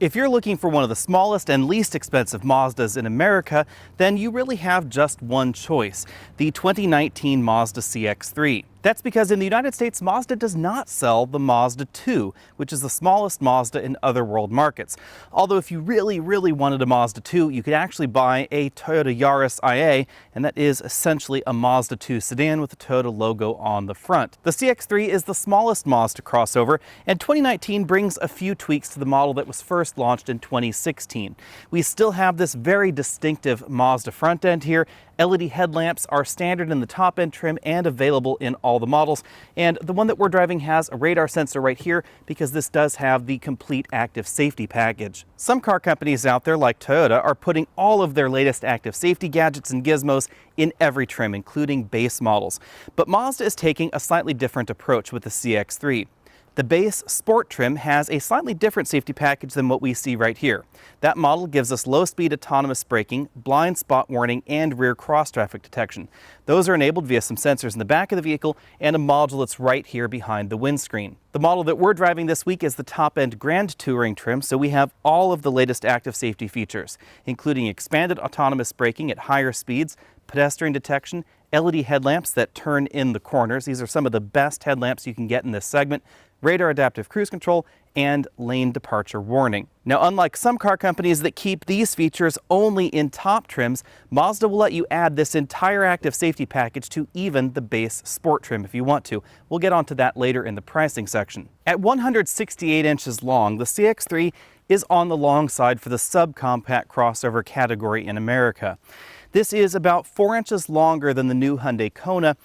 If you're looking for one of the smallest and least expensive Mazdas in America, then you really have just one choice, the 2019 Mazda CX-3. That's because in the United States, Mazda does not sell the Mazda 2, which is the smallest Mazda in other world markets. Although if you really wanted a Mazda 2, you could actually buy a Toyota Yaris IA, and that is essentially a Mazda 2 sedan with the Toyota logo on the front. The CX-3 is the smallest Mazda crossover, and 2019 brings a few tweaks to the model that was first launched in 2016. We still have this very distinctive Mazda front end here. LED headlamps are standard in the top end trim and available in all the models, and the one that we're driving has a radar sensor right here because this does have the complete active safety package. Some car companies out there like Toyota are putting all of their latest active safety gadgets and gizmos in every trim, including base models. But Mazda is taking a slightly different approach with the CX-3. The base Sport trim has a slightly different safety package than what we see right here. That model gives us low-speed autonomous braking, blind spot warning, and rear cross-traffic detection. Those are enabled via some sensors in the back of the vehicle and a module that's right here behind the windscreen. The model that we're driving this week is the top-end Grand Touring trim, so we have all of the latest active safety features, including expanded autonomous braking at higher speeds, pedestrian detection, LED headlamps that turn in the corners. These are some of the best headlamps you can get in this segment, radar adaptive cruise control, and lane departure warning. Now, unlike some car companies that keep these features only in top trims, Mazda will let you add this entire active safety package to even the base Sport trim if you want to. We'll get onto that later in the pricing section. At 168 inches long, the CX-3 is on the long side for the subcompact crossover category in America. This is about 4 inches longer than the new Hyundai Kona,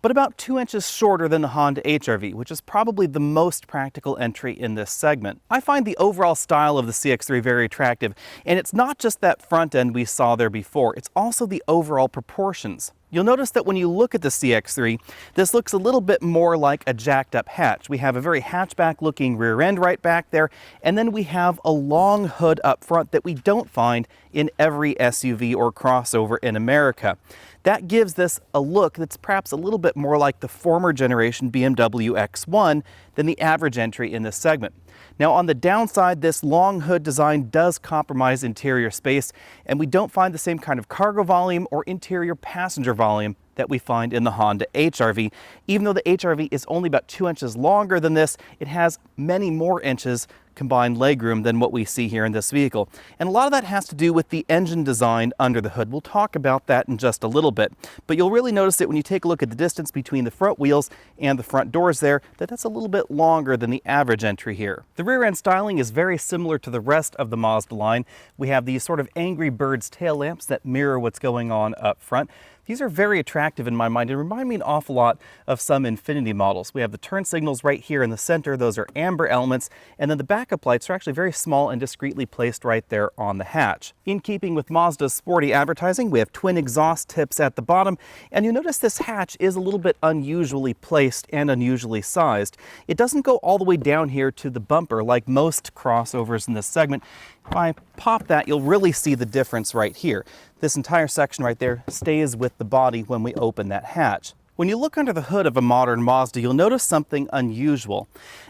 but about 2 inches shorter than the Honda HR-V, which is probably the most practical entry in this segment. I find the overall style of the CX-3 very attractive, and it's not just that front end we saw there before, it's also the overall proportions. You'll notice that when you look at the CX-3, this looks a little bit more like a jacked up hatch. We have a very hatchback looking rear end right back there, and then we have a long hood up front that we don't find in every SUV or crossover in America. That gives this a look that's perhaps a little bit more like the former generation BMW X1 than the average entry in this segment. Now, on the downside, this long hood design does compromise interior space, and we don't find the same kind of cargo volume or interior passenger volume that we find in the Honda HR-V. Even though the HR-V is only about 2 inches longer than this, it has many more inches combined legroom than what we see here in this vehicle. And a lot of that has to do with the engine design under the hood. We'll talk about that in just a little bit. But you'll really notice it when you take a look at the distance between the front wheels and the front doors there, that's a little bit longer than the average entry here. The rear end styling is very similar to the rest of the Mazda line. We have these sort of Angry Birds tail lamps that mirror what's going on up front. These are very attractive in my mind and remind me an awful lot of some Infiniti models. We have the turn signals right here in the center. Those are amber elements. And then the backup lights are actually very small and discreetly placed right there on the hatch. In keeping with Mazda's sporty advertising, we have twin exhaust tips at the bottom. And you notice this hatch is a little bit unusually placed and unusually sized. It doesn't go all the way down here to the bumper like most crossovers in this segment. If I pop that, you'll really see the difference right here. This entire section right there stays with the body when we open that hatch. When you look under the hood of a modern Mazda, you'll notice something unusual,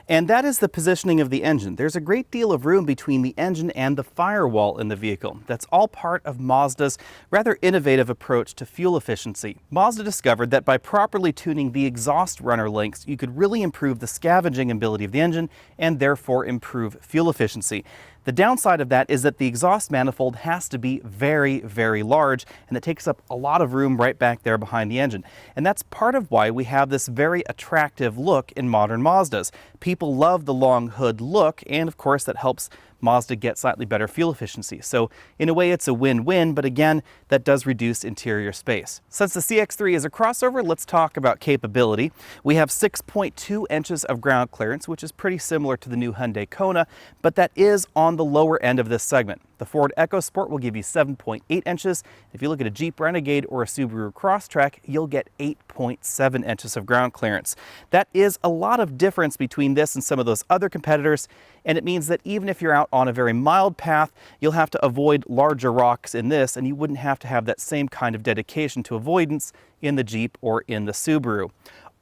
and that is the positioning of the engine. There's a great deal of room between the engine and the firewall in the vehicle. That's all part of Mazda's rather innovative approach to fuel efficiency. Mazda discovered that by properly tuning the exhaust runner lengths, you could really improve the scavenging ability of the engine and therefore improve fuel efficiency. The downside of that is that the exhaust manifold has to be very large, and it takes up a lot of room right back there behind the engine. And that's part of why we have this very attractive look in modern Mazdas. People love the long hood look, and of course that helps Mazda get slightly better fuel efficiency. So in a way it's a win-win, but again, that does reduce interior space. Since the CX-3 is a crossover, let's talk about capability. We have 6.2 inches of ground clearance, which is pretty similar to the new Hyundai Kona, but that is on the lower end of this segment. The Ford EcoSport will give you 7.8 inches. If you look at a Jeep Renegade or a Subaru Crosstrek, you'll get 8.7 inches of ground clearance. That is a lot of difference between this and some of those other competitors, and it means that even if you're out on a very mild path, you'll have to avoid larger rocks in this, and you wouldn't have to have that same kind of dedication to avoidance in the Jeep or in the Subaru.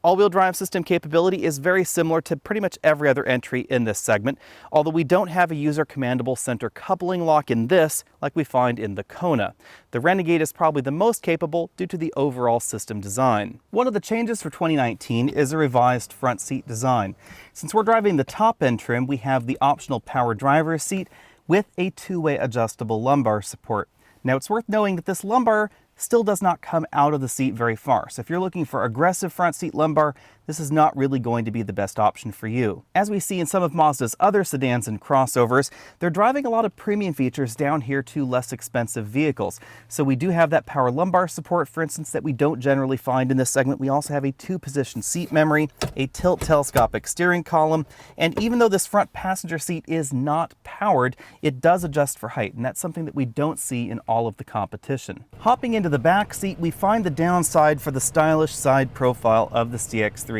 All-wheel drive system capability is very similar to pretty much every other entry in this segment, although we don't have a user-commandable center coupling lock in this like we find in the Kona. The Renegade is probably the most capable due to the overall system design. One of the changes for 2019 is a revised front seat design. Since we're driving the top-end trim, we have the optional power driver's seat with a two-way adjustable lumbar support. Now, it's worth knowing that this lumbar still does not come out of the seat very far. So if you're looking for aggressive front seat lumbar, this is not really going to be the best option for you. As we see in some of Mazda's other sedans and crossovers, they're driving a lot of premium features down here to less expensive vehicles. So we do have that power lumbar support, for instance, that we don't generally find in this segment. We also have a two-position seat memory, a tilt telescopic steering column, and even though this front passenger seat is not powered, it does adjust for height, and that's something that we don't see in all of the competition. Hopping into the back seat, we find the downside for the stylish side profile of the CX-3.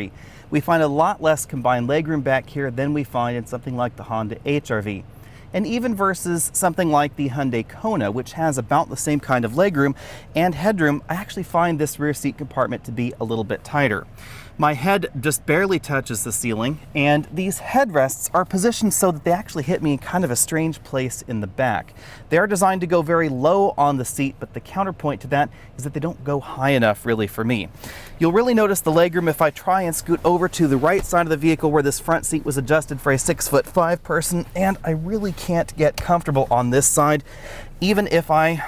We find a lot less combined legroom back here than we find in something like the Honda HR-V. And even versus something like the Hyundai Kona, which has about the same kind of legroom and headroom, I actually find this rear seat compartment to be a little bit tighter. My head just barely touches the ceiling, and these headrests are positioned so that they actually hit me in kind of a strange place in the back. They are designed to go very low on the seat, but the counterpoint to that is that they don't go high enough really for me. You'll really notice the legroom if I try and scoot over to the right side of the vehicle where this front seat was adjusted for a 6'5" person, and I really can't get comfortable on this side. Even if I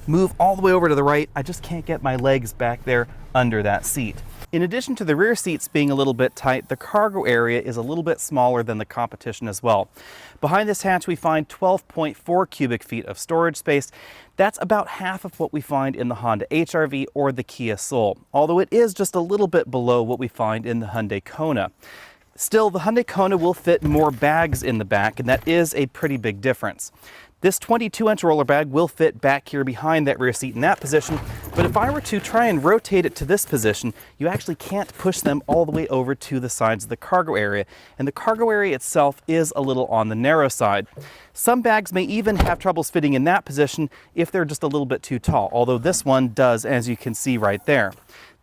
move all the way over to the right, I just can't get my legs back there under that seat. In addition to the rear seats being a little bit tight, the cargo area is a little bit smaller than the competition as well. Behind this hatch, we find 12.4 cubic feet of storage space. That's about half of what we find in the Honda HR-V or the Kia Soul, although it is just a little bit below what we find in the Hyundai Kona. Still, the Hyundai Kona will fit more bags in the back, and that is a pretty big difference. This 22-inch roller bag will fit back here behind that rear seat in that position, but if I were to try and rotate it to this position, you actually can't push them all the way over to the sides of the cargo area, and the cargo area itself is a little on the narrow side. Some bags may even have troubles fitting in that position if they're just a little bit too tall, although this one does, as you can see right there.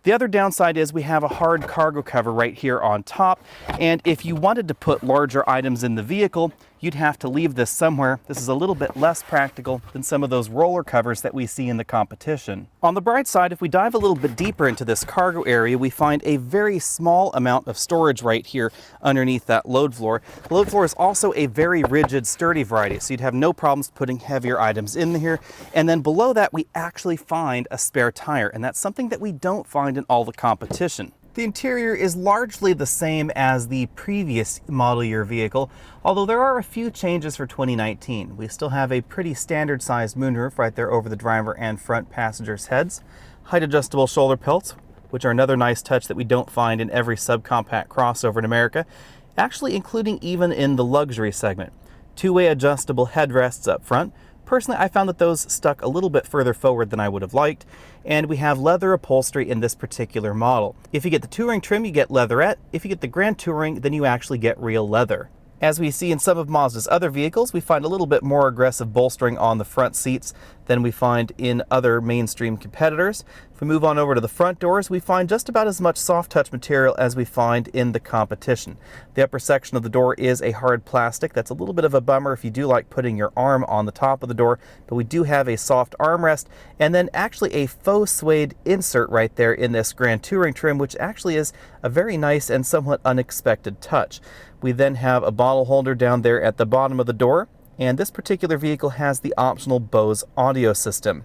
The other downside is we have a hard cargo cover right here on top, and if you wanted to put larger items in the vehicle, you'd have to leave this somewhere. This is a little bit less practical than some of those roller covers that we see in the competition. On the bright side, if we dive a little bit deeper into this cargo area, we find a very small amount of storage right here underneath that load floor. The load floor is also a very rigid, sturdy variety, so you'd have no problems putting heavier items in here. And then below that, we actually find a spare tire, and that's something that we don't find in all the competition. The interior is largely the same as the previous model year vehicle, although there are a few changes for 2019. We still have a pretty standard sized moonroof right there over the driver and front passengers' heads, height adjustable shoulder pelts, which are another nice touch that we don't find in every subcompact crossover in America, actually including even in the luxury segment. Two-way adjustable headrests up front. Personally, I found that those stuck a little bit further forward than I would have liked, and we have leather upholstery in this particular model. If you get the Touring trim, you get leatherette. If you get the Grand Touring, then you actually get real leather. As we see in some of Mazda's other vehicles, we find a little bit more aggressive bolstering on the front seats than we find in other mainstream competitors. If we move on over to the front doors, we find just about as much soft touch material as we find in the competition. The upper section of the door is a hard plastic. That's a little bit of a bummer if you do like putting your arm on the top of the door, but we do have a soft armrest and then actually a faux suede insert right there in this Grand Touring trim, which actually is a very nice and somewhat unexpected touch. We then have a bottle holder down there at the bottom of the door, and this particular vehicle has the optional Bose audio system.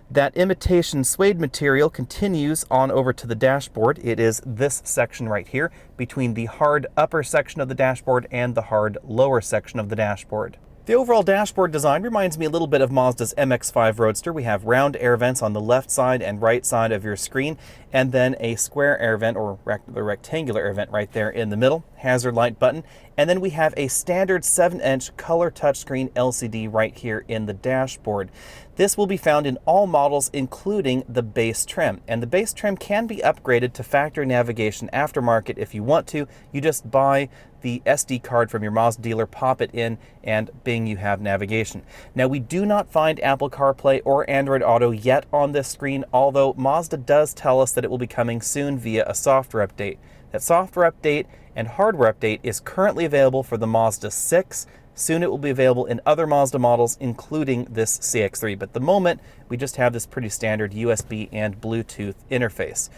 That imitation suede material continues on over to the dashboard. It is this section right here between the hard upper section of the dashboard and the hard lower section of the dashboard. The overall dashboard design reminds me a little bit of Mazda's MX-5 Roadster. We have round air vents on the left side and right side of your screen, and then a square air vent or rectangular air vent right there in the middle, hazard light button, and then we have a standard 7-inch color touchscreen LCD right here in the dashboard. This will be found in all models, including the base trim, and the base trim can be upgraded to factory navigation aftermarket if you want to. You just buy the SD card from your Mazda dealer, pop it in, and bing, you have navigation. Now, we do not find Apple CarPlay or Android Auto yet on this screen, although Mazda does tell us that it will be coming soon via a software update. that software update and hardware update is currently available for the Mazda 6. Soon it will be available in other Mazda models, including this CX-3. But at the moment, we just have this pretty standard USB and Bluetooth interface.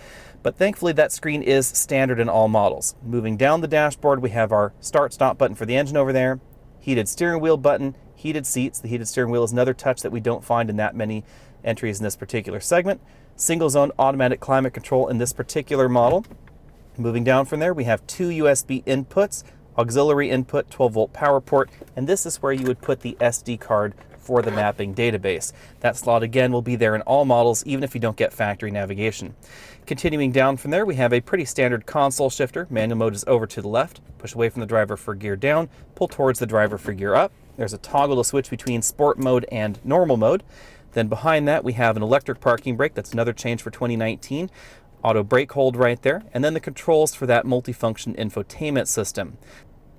But thankfully, that screen is standard in all models. Moving down the dashboard, we have our start-stop button for the engine over there, heated steering wheel button, heated seats. The heated steering wheel is another touch that we don't find in that many entries in this particular segment. Single zone automatic climate control in this particular model. Moving down from there, we have 2 USB inputs, auxiliary input, 12-volt power port, and this is where you would put the SD card for the mapping database. That slot again will be there in all models, even if you don't get factory navigation. Continuing down from there, we have a pretty standard console shifter. Manual mode is over to the left. Push away from the driver for gear down, pull towards the driver for gear up. There's a toggle to switch between sport mode and normal mode. Then behind that, we have an electric parking brake. That's another change for 2019. Auto brake hold right there, and then the controls for that multifunction infotainment system.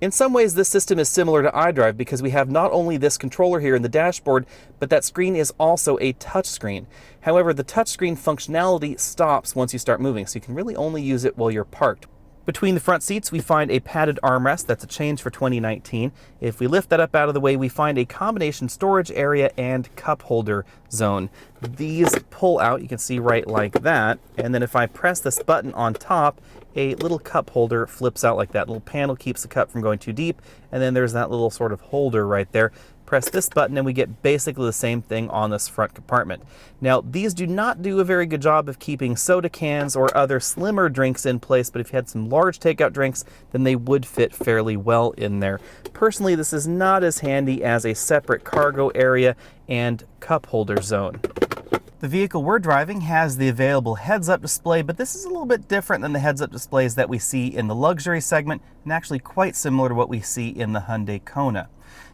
In some ways, this system is similar to iDrive because we have not only this controller here in the dashboard, but that screen is also a touch screen. However, the touchscreen functionality stops once you start moving, so you can really only use it while you're parked. Between the front seats, we find a padded armrest. That's a change for 2019. If we lift that up out of the way, we find a combination storage area and cup holder zone. These pull out, you can see right like that. And then if I press this button on top, a little cup holder flips out like that. Little panel keeps the cup from going too deep. And then there's that little sort of holder right there. Press this button and we get basically the same thing on this front compartment. Now, these do not do a very good job of keeping soda cans or other slimmer drinks in place, but if you had some large takeout drinks, then they would fit fairly well in there. Personally, this is not as handy as a separate cargo area and cup holder zone. The vehicle we're driving has the available heads-up display, but this is a little bit different than the heads-up displays that we see in the luxury segment, and actually quite similar to what we see in the Hyundai Kona.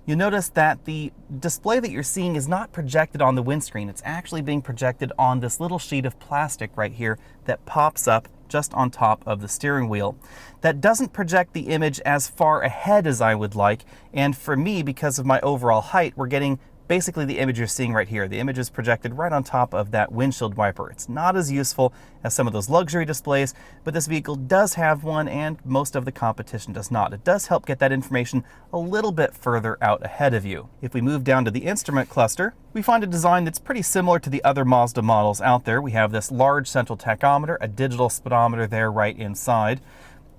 You'll notice that the display that you're seeing is not projected on the windscreen. It's actually being projected on this little sheet of plastic right here that pops up just on top of the steering wheel. That doesn't project the image as far ahead as I would like, and for me, because of my overall height, we're getting basically the image you're seeing right here. The image is projected right on top of that windshield wiper. It's not as useful as some of those luxury displays, but this vehicle does have one and most of the competition does not. It does help get that information a little bit further out ahead of you. If we move down to the instrument cluster, we find a design that's pretty similar to the other Mazda models out there. We have this large central tachometer, a digital speedometer there right inside.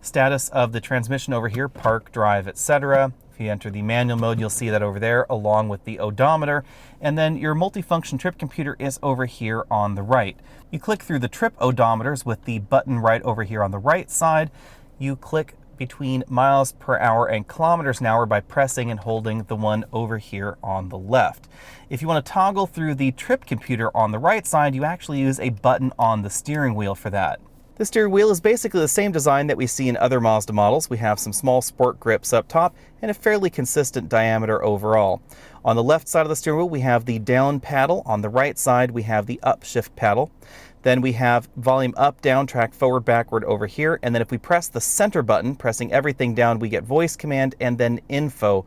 Status of the transmission over here, park, drive, etc. If you enter the manual mode, you'll see that over there along with the odometer. And then your multifunction trip computer is over here on the right. You click through the trip odometers with the button right over here on the right side. You click between miles per hour and kilometers an hour by pressing and holding the one over here on the left. If you want to toggle through the trip computer on the right side, you actually use a button on the steering wheel for that. The steering wheel is basically the same design that we see in other Mazda models. We have some small sport grips up top and a fairly consistent diameter overall. On the left side of the steering wheel, we have the down paddle. On the right side, we have the up shift paddle. Then we have volume up, down, track forward, backward over here. And then if we press the center button, pressing everything down, we get voice command and then info.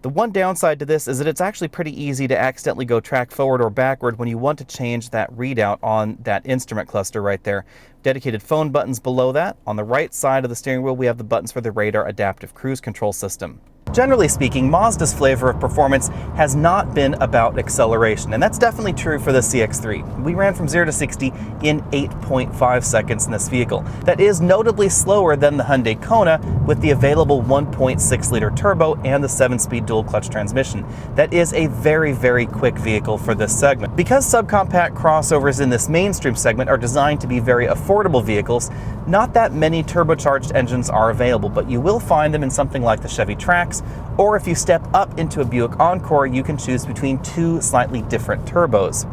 The one downside to this is that it's actually pretty easy to accidentally go track forward or backward when you want to change that readout on that instrument cluster right there. Dedicated phone buttons below that. On the right side of the steering wheel, we have the buttons for the radar adaptive cruise control system. Generally speaking, Mazda's flavor of performance has not been about acceleration, and that's definitely true for the CX-3. We ran from 0 to 60 in 8.5 seconds in this vehicle. That is notably slower than the Hyundai Kona with the available 1.6-liter turbo and the 7-speed dual-clutch transmission. That is a very, very quick vehicle for this segment. Because subcompact crossovers in this mainstream segment are designed to be very affordable vehicles, not that many turbocharged engines are available, but you will find them in something like the Chevy Trax, or if you step up into a Buick Encore, you can choose between two slightly different turbos.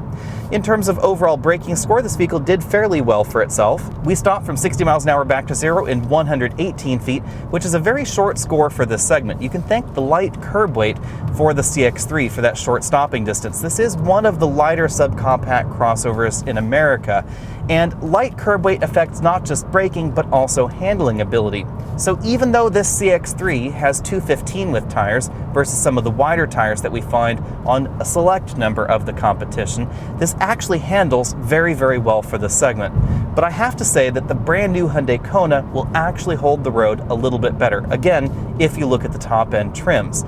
In terms of overall braking score, this vehicle did fairly well for itself. We stopped from 60 miles an hour back to 0 in 118 feet, which is a very short score for this segment. You can thank the light curb weight for the CX-3 for that short stopping distance. This is one of the lighter subcompact crossovers in America, and light curb weight affects not just braking, but also handling ability. So even though this CX-3 has 215 width tires versus some of the wider tires that we find on a select number of the competition, this actually handles very, very well for this segment. But I have to say that the brand new Hyundai Kona will actually hold the road a little bit better, again, if you look at the top end trims.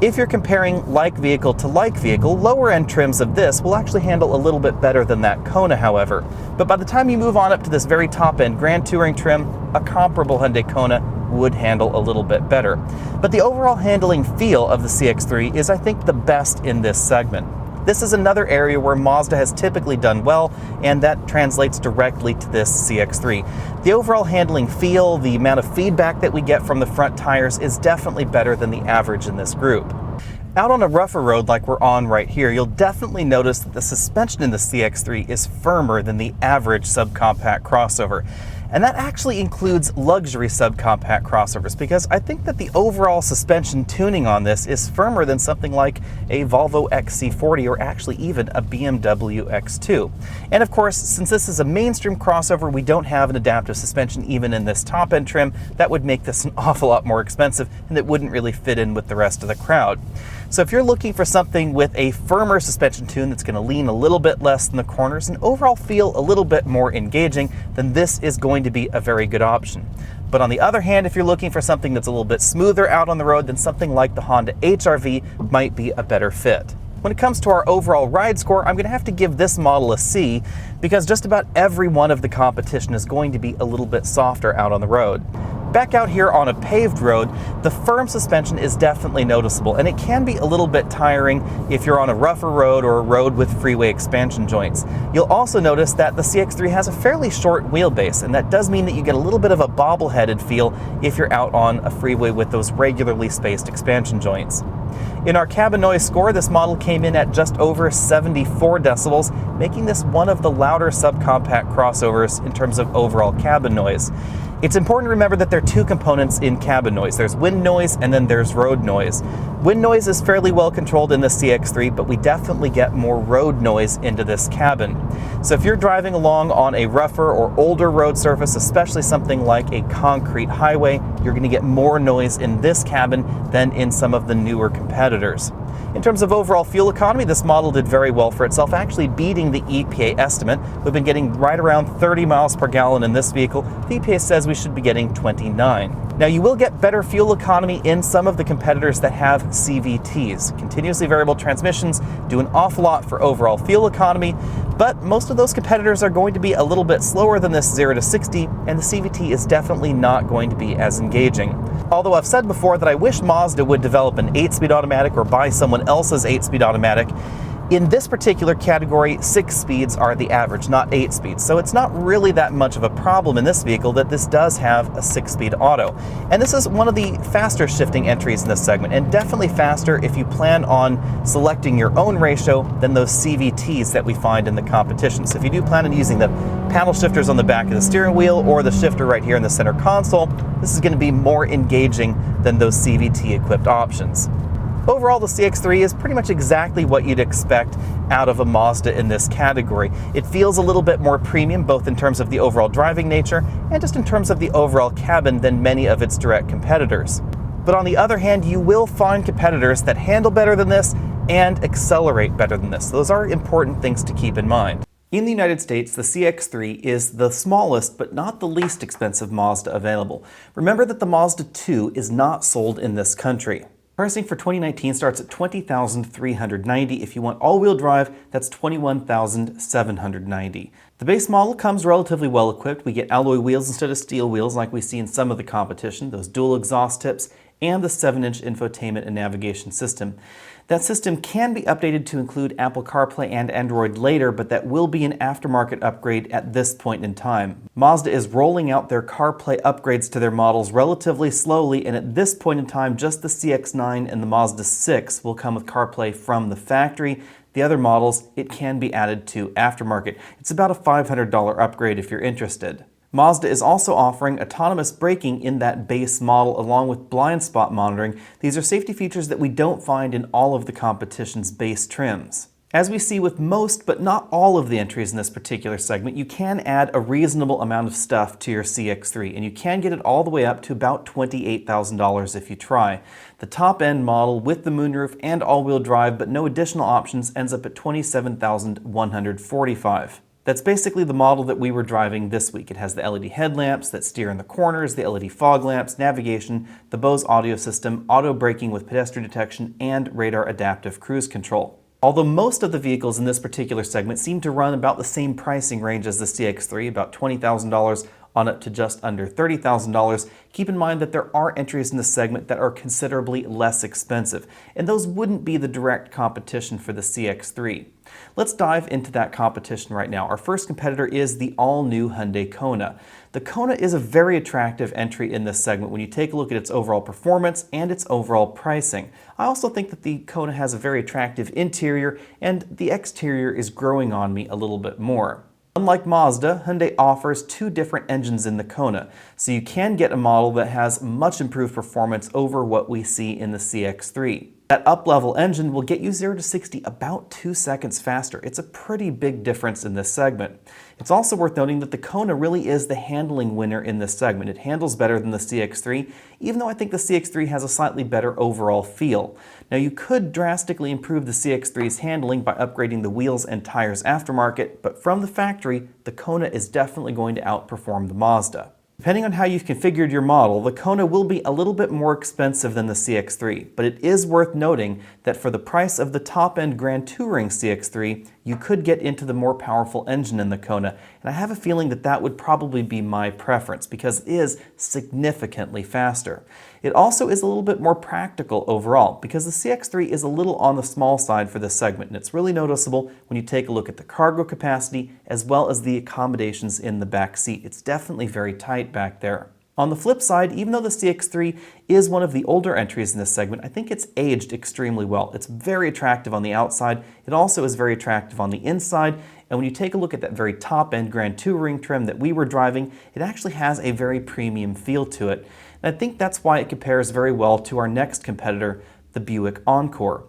If you're comparing like vehicle to like vehicle, lower end trims of this will actually handle a little bit better than that Kona, however. But by the time you move on up to this very top end Grand Touring trim, a comparable Hyundai Kona would handle a little bit better. But the overall handling feel of the CX-3 is, I think, the best in this segment. This is another area where Mazda has typically done well, and that translates directly to this CX-3. The overall handling feel, the amount of feedback that we get from the front tires is definitely better than the average in this group. Out on a rougher road like we're on right here, you'll definitely notice that the suspension in the CX-3 is firmer than the average subcompact crossover. And that actually includes luxury subcompact crossovers, because I think that the overall suspension tuning on this is firmer than something like a Volvo XC40 or actually even a BMW X2. And of course, since this is a mainstream crossover, we don't have an adaptive suspension even in this top end trim. That would make this an awful lot more expensive, and it wouldn't really fit in with the rest of the crowd. So if you're looking for something with a firmer suspension tune that's going to lean a little bit less in the corners and overall feel a little bit more engaging, then this is going to be a very good option. But on the other hand, if you're looking for something that's a little bit smoother out on the road, then something like the Honda HR-V might be a better fit. When it comes to our overall ride score, I'm going to have to give this model a C, because just about every one of the competition is going to be a little bit softer out on the road. Back out here on a paved road, the firm suspension is definitely noticeable, and it can be a little bit tiring if you're on a rougher road or a road with freeway expansion joints. You'll also notice that the CX-3 has a fairly short wheelbase, and that does mean that you get a little bit of a bobble-headed feel if you're out on a freeway with those regularly spaced expansion joints. In our cabin noise score, this model came in at just over 74 decibels, making this one of the louder subcompact crossovers in terms of overall cabin noise. It's important to remember that there are two components in cabin noise. There's wind noise and then there's road noise. Wind noise is fairly well controlled in the CX-3, but we definitely get more road noise into this cabin. So if you're driving along on a rougher or older road surface, especially something like a concrete highway, you're going to get more noise in this cabin than in some of the newer competitors. In terms of overall fuel economy, this model did very well for itself, actually beating the EPA estimate. We've been getting right around 30 miles per gallon in this vehicle. The EPA says we should be getting 29. Now, you will get better fuel economy in some of the competitors that have CVTs. Continuously variable transmissions do an awful lot for overall fuel economy, but most of those competitors are going to be a little bit slower than this 0 to 60, and the CVT is definitely not going to be as engaging. Although I've said before that I wish Mazda would develop an 8-speed automatic or buy someone else's 8-speed automatic, in this particular category, 6 speeds are the average, not 8 speeds. So it's not really that much of a problem in this vehicle that this does have a 6-speed auto. And this is one of the faster shifting entries in this segment, and definitely faster if you plan on selecting your own ratio than those CVTs that we find in the competition. So if you do plan on using the paddle shifters on the back of the steering wheel or the shifter right here in the center console, this is going to be more engaging than those CVT equipped options. Overall, the CX-3 is pretty much exactly what you'd expect out of a Mazda in this category. It feels a little bit more premium, both in terms of the overall driving nature and just in terms of the overall cabin than many of its direct competitors. But on the other hand, you will find competitors that handle better than this and accelerate better than this. Those are important things to keep in mind. In the United States, the CX-3 is the smallest but not the least expensive Mazda available. Remember that the Mazda 2 is not sold in this country. Pricing for 2019 starts at $20,390. If you want all-wheel drive, that's $21,790. The base model comes relatively well equipped. We get alloy wheels instead of steel wheels like we see in some of the competition, those dual exhaust tips, and the 7-inch infotainment and navigation system. That system can be updated to include Apple CarPlay and Android later, but that will be an aftermarket upgrade at this point in time. Mazda is rolling out their CarPlay upgrades to their models relatively slowly, and at this point in time, just the CX-9 and the Mazda 6 will come with CarPlay from the factory. The other models, it can be added to aftermarket. It's about a $500 upgrade if you're interested. Mazda is also offering autonomous braking in that base model along with blind spot monitoring. These are safety features that we don't find in all of the competition's base trims. As we see with most, but not all of the entries in this particular segment, you can add a reasonable amount of stuff to your CX-3, and you can get it all the way up to about $28,000 if you try. The top-end model with the moonroof and all-wheel drive, but no additional options, ends up at $27,145. That's basically the model that we were driving this week. It has the LED headlamps that steer in the corners, the LED fog lamps, navigation, the Bose audio system, auto braking with pedestrian detection, and radar adaptive cruise control. Although most of the vehicles in this particular segment seem to run about the same pricing range as the CX-3, about $20,000 on up to just under $30,000, keep in mind that there are entries in this segment that are considerably less expensive, and those wouldn't be the direct competition for the CX-3. Let's dive into that competition right now. Our first competitor is the all-new Hyundai Kona. The Kona is a very attractive entry in this segment when you take a look at its overall performance and its overall pricing. I also think that the Kona has a very attractive interior, and the exterior is growing on me a little bit more. Unlike Mazda, Hyundai offers two different engines in the Kona, so you can get a model that has much improved performance over what we see in the CX-3. That up-level engine will get you 0 to 60 about 2 seconds faster. It's a pretty big difference in this segment. It's also worth noting that the Kona really is the handling winner in this segment. It handles better than the CX-3, even though I think the CX-3 has a slightly better overall feel. Now, you could drastically improve the CX-3's handling by upgrading the wheels and tires aftermarket, but from the factory, the Kona is definitely going to outperform the Mazda. Depending on how you've configured your model, the Kona will be a little bit more expensive than the CX-3, but it is worth noting that for the price of the top-end Grand Touring CX-3, you could get into the more powerful engine in the Kona, and I have a feeling that that would probably be my preference because it is significantly faster. It also is a little bit more practical overall because the CX-3 is a little on the small side for this segment, and it's really noticeable when you take a look at the cargo capacity as well as the accommodations in the back seat. It's definitely very tight back there. On the flip side, even though the CX-3 is one of the older entries in this segment, I think it's aged extremely well. It's very attractive on the outside. It also is very attractive on the inside. And when you take a look at that very top-end Grand Touring trim that we were driving, it actually has a very premium feel to it. And I think that's why it compares very well to our next competitor, the Buick Encore.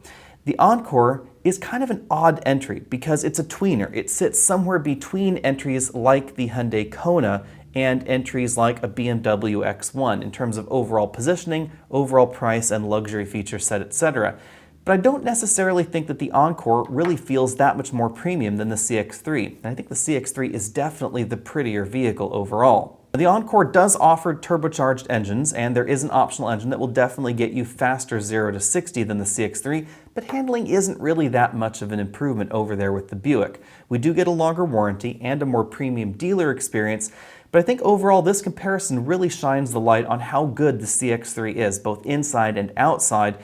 The Encore is kind of an odd entry because it's a tweener. It sits somewhere between entries like the Hyundai Kona and entries like a BMW X1 in terms of overall positioning, overall price, and luxury feature set, etc. But I don't necessarily think that the Encore really feels that much more premium than the CX-3. And I think the CX-3 is definitely the prettier vehicle overall. The Encore does offer turbocharged engines, and there is an optional engine that will definitely get you faster 0 to 60 than the CX-3, but handling isn't really that much of an improvement over there with the Buick. We do get a longer warranty and a more premium dealer experience, but I think overall this comparison really shines the light on how good the CX-3 is, both inside and outside.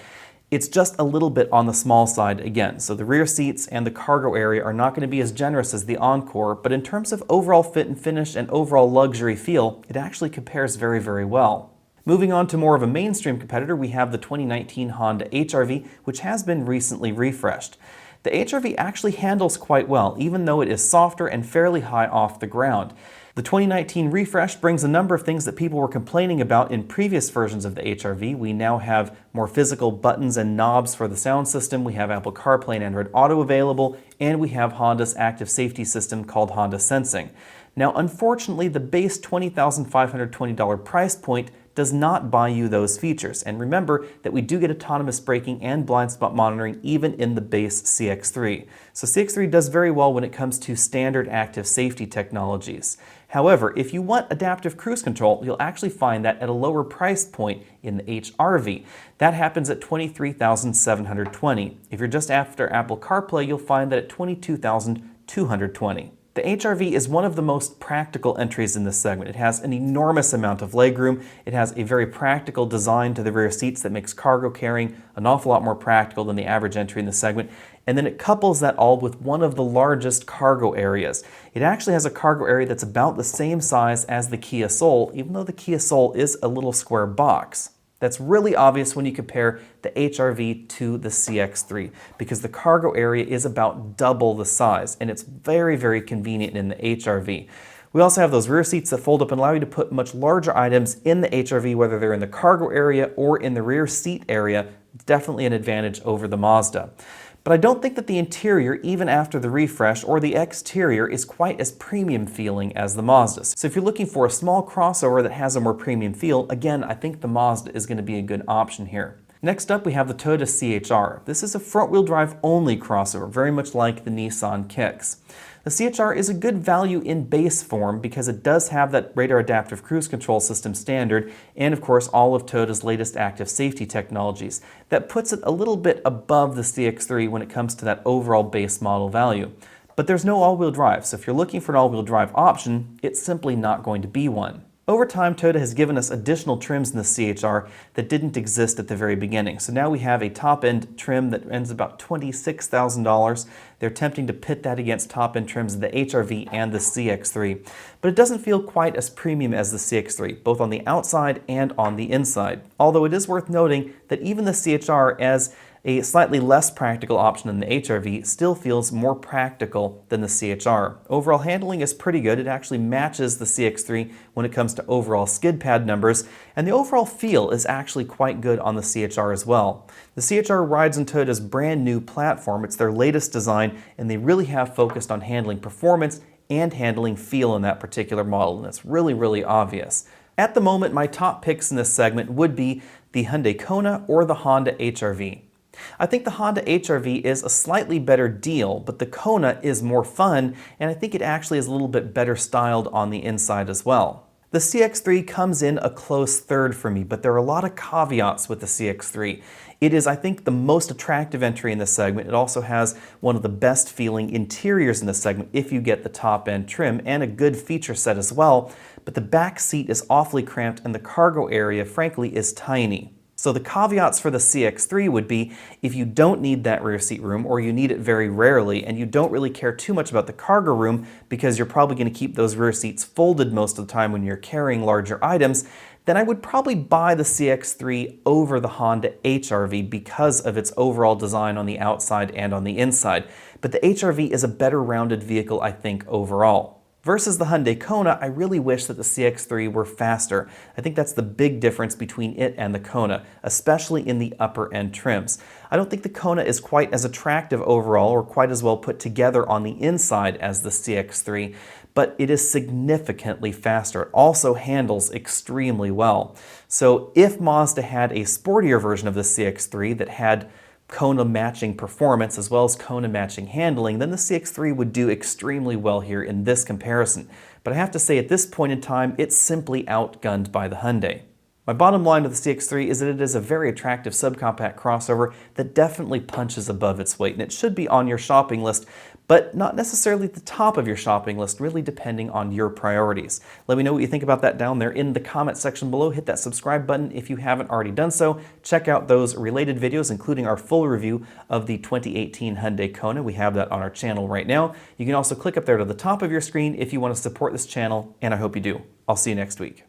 It's just a little bit on the small side again, so the rear seats and the cargo area are not going to be as generous as the Encore, but in terms of overall fit and finish and overall luxury feel, it actually compares very, very well. Moving on to more of a mainstream competitor, we have the 2019 Honda HR-V, which has been recently refreshed. The HR-V actually handles quite well, even though it is softer and fairly high off the ground. The 2019 refresh brings a number of things that people were complaining about in previous versions of the HR-V. We now have more physical buttons and knobs for the sound system, we have Apple CarPlay and Android Auto available, and we have Honda's active safety system called Honda Sensing. Now, unfortunately, the base $20,520 price point does not buy you those features. And remember that we do get autonomous braking and blind spot monitoring even in the base CX-3. So CX-3 does very well when it comes to standard active safety technologies. However, if you want adaptive cruise control, you'll actually find that at a lower price point in the HR-V. That happens at $23,720. If you're just after Apple CarPlay, you'll find that at $22,220. The HR-V is one of the most practical entries in this segment. It has an enormous amount of legroom. It has a very practical design to the rear seats that makes cargo carrying an awful lot more practical than the average entry in the segment. And then it couples that all with one of the largest cargo areas. It actually has a cargo area that's about the same size as the Kia Soul, even though the Kia Soul is a little square box. That's really obvious when you compare the HR-V to the CX-3 because the cargo area is about double the size, and it's very, very convenient in the HR-V. We also have those rear seats that fold up and allow you to put much larger items in the HR-V, whether they're in the cargo area or in the rear seat area. It's definitely an advantage over the Mazda. But I don't think that the interior, even after the refresh, or the exterior is quite as premium feeling as the Mazda's. So if you're looking for a small crossover that has a more premium feel, again, I think the Mazda is going to be a good option here. Next up, we have the Toyota CHR. This is a front-wheel drive only crossover, very much like the Nissan Kicks. The CHR is a good value in base form because it does have that radar adaptive cruise control system standard and of course all of Toyota's latest active safety technologies. That puts it a little bit above the CX-3 when it comes to that overall base model value. But there's no all-wheel drive, so if you're looking for an all-wheel drive option, it's simply not going to be one. Over time, Toyota has given us additional trims in the CHR that didn't exist at the very beginning. So now we have a top-end trim that ends about $26,000. They're attempting to pit that against top-end trims of the HR-V and the CX-3. But it doesn't feel quite as premium as the CX-3, both on the outside and on the inside. Although it is worth noting that even the CHR, as a slightly less practical option than the HR-V, still feels more practical than the CHR. Overall handling is pretty good. It actually matches the CX-3 when it comes to overall skid pad numbers, and the overall feel is actually quite good on the CHR as well. The CHR rides on Toyota's brand new platform. It's their latest design, and they really have focused on handling performance and handling feel in that particular model, and it's really, really obvious. At the moment, my top picks in this segment would be the Hyundai Kona or the Honda HR-V. I think the Honda HR-V is a slightly better deal, but the Kona is more fun, and I think it actually is a little bit better styled on the inside as well. The CX-3 comes in a close third for me, but there are a lot of caveats with the CX-3. It is, I think, the most attractive entry in this segment. It also has one of the best feeling interiors in this segment if you get the top-end trim, and a good feature set as well, but the back seat is awfully cramped and the cargo area, frankly, is tiny. So the caveats for the CX-3 would be if you don't need that rear seat room, or you need it very rarely and you don't really care too much about the cargo room because you're probably going to keep those rear seats folded most of the time when you're carrying larger items, then I would probably buy the CX-3 over the Honda HR-V because of its overall design on the outside and on the inside. But the HR-V is a better rounded vehicle, I think, overall. Versus the Hyundai Kona, I really wish that the CX-3 were faster. I think that's the big difference between it and the Kona, especially in the upper end trims. I don't think the Kona is quite as attractive overall or quite as well put together on the inside as the CX-3, but it is significantly faster. It also handles extremely well. So if Mazda had a sportier version of the CX-3 that had Kona matching performance as well as Kona matching handling, then the CX-3 would do extremely well here in this comparison. But I have to say at this point in time, it's simply outgunned by the Hyundai. My bottom line of the CX-3 is that it is a very attractive subcompact crossover that definitely punches above its weight, and it should be on your shopping list, but not necessarily at the top of your shopping list, really depending on your priorities. Let me know what you think about that down there in the comment section below. Hit that subscribe button if you haven't already done so. Check out those related videos, including our full review of the 2018 Hyundai Kona. We have that on our channel right now. You can also click up there to the top of your screen if you want to support this channel, and I hope you do. I'll see you next week.